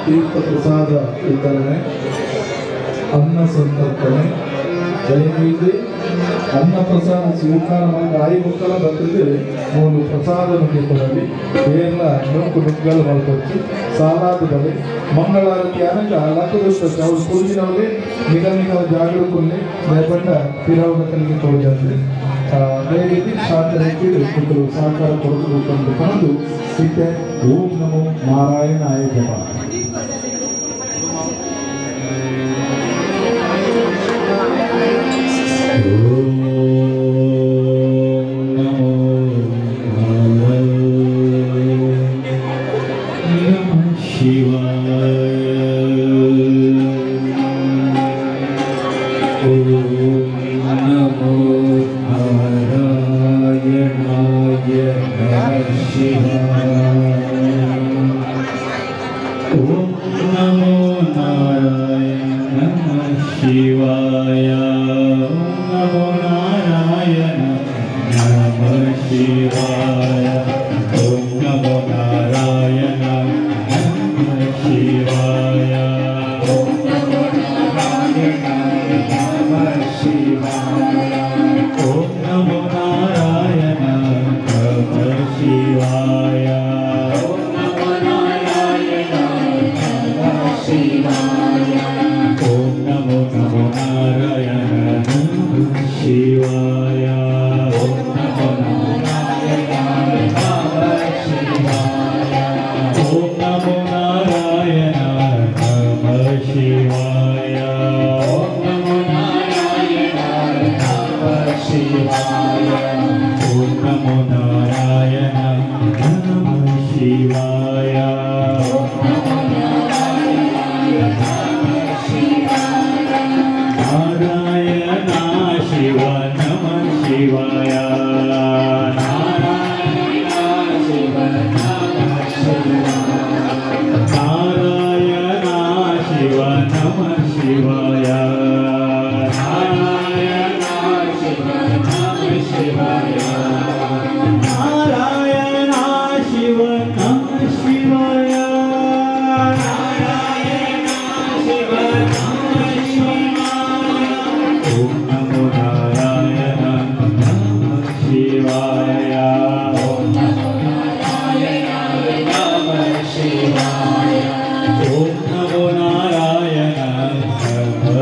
तीर्थ प्रसाद वितರಣೆ अन्न संतर्पणे ದಯವಿಟ್ಟು अन्न प्रसाद ಸ್ವೀಕಾರ ಮಾಡಿ 5 ಮಕ್ಕಳ ಬಂದಿದೆ ಮೂರು ಪ್ರಸಾದ ನುಡಿಕೊಳ್ಳಿ ಬೇರ್ಲ ನೂಕು ನುಗ್ಗಲು ಮಾಡ್ಕೊಚ್ಚಿ ಸಾಲಾದವೇ ಮಂಗಳಾರತಿ ಅನಕ ಲಕ್ಕದಷ್ಟು ಅವರು ಕುಳಿನವೇ ನಿಗಮಿಗಳ ಜಾಗರೂಕನೆ ಭಯಪಟ್ಟ ತಿರವನ ಕಲಿಗೆ ತೋಜಂದ್ರೆ ಅದೇ ರೀತಿ ಶಾಸ್ತ್ರಕ್ಕೆ ಮಕ್ಕಳು ಸಹಕಾರ ಕೊಡಬೇಕು ಎಂದು ಸಿದ್ಧೆ ಓಂ ನಮೋ ನಾರಾಯಣಾಯ ಜಪ Om Namo Namo Narayana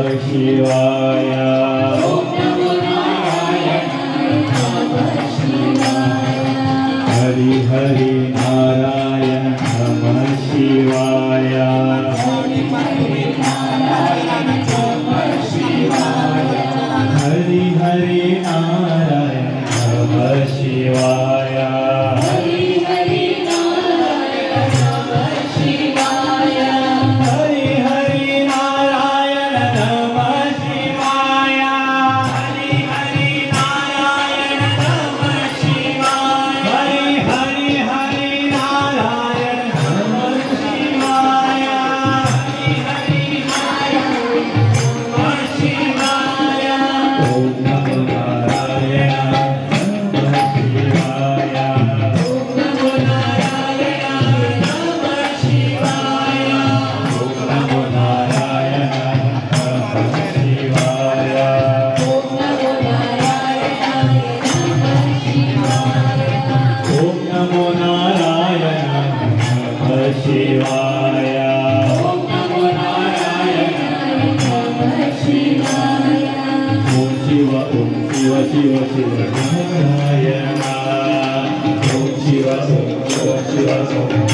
शिवाय हरि हरि नारायण नमः शिवाय हरि हरि नारायण नमः शिवाय हरि हरि नारायण नमः शिवाय हरि हरि नारायण नमः शिवाय हरि हरि नारायण नमः शिवाय हरि हरि नारायण नमः शिवाय हरि हरि हरि नारायण नमः शिवाय हरि हरि नारायण नमः शिवाय ओम नमो नारायण नमः शिवाय ओम नमो नारायण नमः शिवाय ओम नमो नारायण नमः शिवाय ओम नमो नारायण नमः शिवाय ओम नमो नारायण नमः शिवाय ओम नमो नारायण नमः शिवाय ओम शिव शिव शिव नारायण ओम शिव शिव शिव